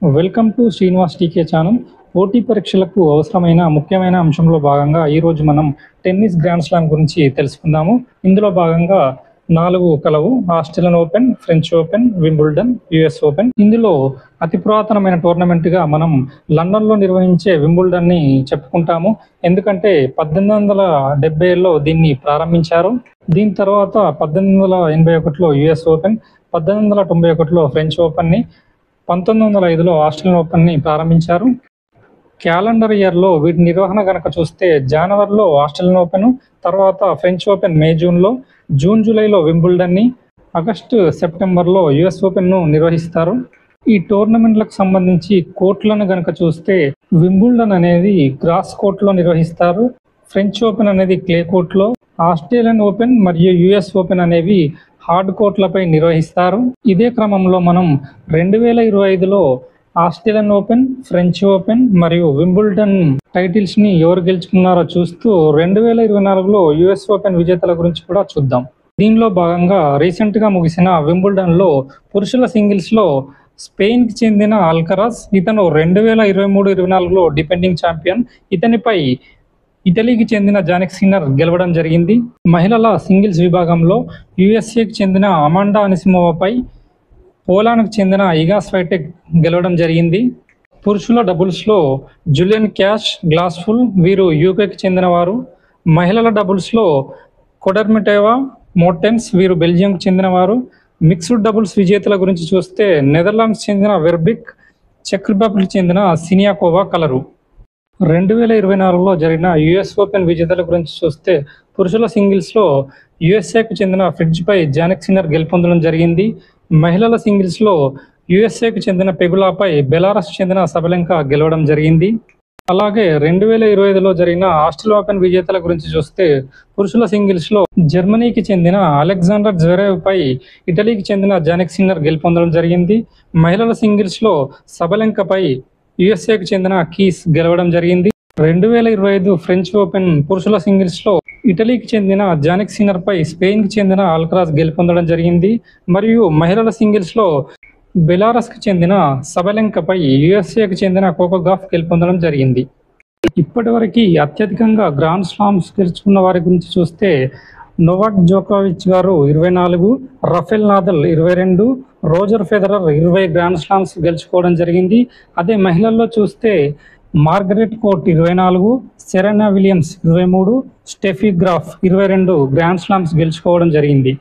Welcome to Srinivas TK channel. పోటీ పరీక్షలకు అవసరమైన ముఖ్యమైన అంశంలో భాగంగా ఈరోజు మనం టెన్నిస్ గ్రాండ్ స్లామ్ గురించి తెలుసుకుందాము. ఇందులో భాగంగా 4 కలవు: Australian open, French open, Wimbledon, US open. ఇందులో అతి పురాతనమైన టోర్నమెంట్గా మనం లండన్లో నిర్వహించే వింబుల్డన్ని చెప్పుకుంటాము. ఎందుకంటే 1870లో దీన్ని ప్రారంభించారు. దీని తర్వాత 1881లో యుఎస్ ఓపెన్, 1891లో ఫ్రెంచ్ ఓపెన్ని, 1905లో ఆస్ట్రేలియన్ ఓపెన్ని ప్రారంభించారు. క్యాలెండర్ ఇయర్లో వీటి నిర్వహణ కనుక చూస్తే జనవరిలో ఆస్ట్రేలియన్ ఓపెన్, తర్వాత ఫ్రెంచ్ ఓపెన్ మే జూన్లో, జూన్ జూలైలో వింబుల్డన్ని, ఆగస్టు సెప్టెంబర్లో యుఎస్ ఓపెన్ను నిర్వహిస్తారు. ఈ టోర్నమెంట్లకు సంబంధించి కోర్టులను కనుక చూస్తే వింబుల్డన్ అనేది గ్రాస్ కోర్టులో నిర్వహిస్తారు, ఫ్రెంచ్ ఓపెన్ అనేది క్లే కోర్టులో, ఆస్ట్రేలియన్ ఓపెన్ మరియు యుఎస్ ఓపెన్ అనేవి హార్డ్ కోర్టులపై నిర్వహిస్తారు. ఇదే క్రమంలో మనం 2025లో ఆస్ట్రేలియన్ ఓపెన్, ఫ్రెంచ్ ఓపెన్ మరియు వింబుల్డన్ టైటిల్స్ని ఎవరు గెలుచుకున్నారో చూస్తూ 2024లో యుఎస్ ఓపెన్ విజేతల గురించి కూడా చూద్దాం. దీనిలో భాగంగా రీసెంట్గా ముగిసిన వింబుల్డన్లో పురుషుల సింగిల్స్లో స్పెయిన్కి చెందిన అల్కరాజ్, ఇతను 2023-24లో డిపెండింగ్ ఛాంపియన్. ఇతనిపై ఇటలీకి చెందిన జానిక్ సిన్నర్ గెలవడం జరిగింది. మహిళల సింగిల్స్ విభాగంలో యుఎస్ఏకి చెందిన అమాండా అనిసిమోవాపై పోలాండ్కు చెందిన ఇగా స్వైటెక్ గెలవడం జరిగింది. పురుషుల డబుల్స్లో జులియన్ క్యాష్ గ్లాస్ఫుల్, వీరు యూకేకి చెందినవారు. మహిళల డబుల్స్లో కొడర్మిటేవా మోర్టెన్స్, వీరు బెల్జియంకు చెందినవారు. మిక్స్డ్ డబుల్స్ విజేతల గురించి చూస్తే నెదర్లాండ్స్ చెందిన వెర్బిక్, చెక్ రిపబ్లిక్ చెందిన సినియాకోవా కలరు. 2024లో జరిగిన యుఎస్ ఓపెన్ విజేతల గురించి చూస్తే పురుషుల సింగిల్స్లో యుఎస్ఏకు చెందిన ఫ్రిడ్జ్పై జానిక్ సిన్నర్ గెలుపొందడం జరిగింది. మహిళల సింగిల్స్లో యుఎస్ఏకు చెందిన పెగులాపై బెలారస్ చెందిన సబలెంకా గెలవడం జరిగింది. అలాగే 2025లో జరిగిన ఆస్ట్రేలియన్ ఓపెన్ విజేతల గురించి చూస్తే పురుషుల సింగిల్స్లో జర్మనీకి చెందిన అలెగ్జాండర్ జ్వెరేవ్పై ఇటలీకి చెందిన జానిక్ సిన్నర్ గెలుపొందడం జరిగింది. మహిళల సింగిల్స్లో సబలెంకాపై యుఎస్ఏకు చెందిన కీస్ గెలవడం జరిగింది. 2025 ఫ్రెంచ్ ఓపెన్ పురుషుల సింగిల్స్లో ఇటలీకి చెందిన జానిక్ సిన్నర్పై స్పెయిన్కి చెందిన అల్కరాజ్ గెలుపొందడం జరిగింది. మరియు మహిళల సింగిల్స్లో బెలారస్కి చెందిన సబలెంకాపై యుఎస్ఏకు చెందిన కోకో గాఫ్ గెలుపొందడం జరిగింది. ఇప్పటివరకు అత్యధికంగా గ్రాండ్ స్లామ్స్ గెలుచుకున్న వారి గురించి చూస్తే నోవాక్ జోకోవిచ్ గారు 24, Rafael Nadal 22, Roger Federer 20 grand slams గెలుచుకోవడం జరిగింది. అదే మహిళల్లో చూస్తే Margaret Court 24, Serena Williams 23, Steffi Graf 22 grand slams గెలుచుకోవడం జరిగింది.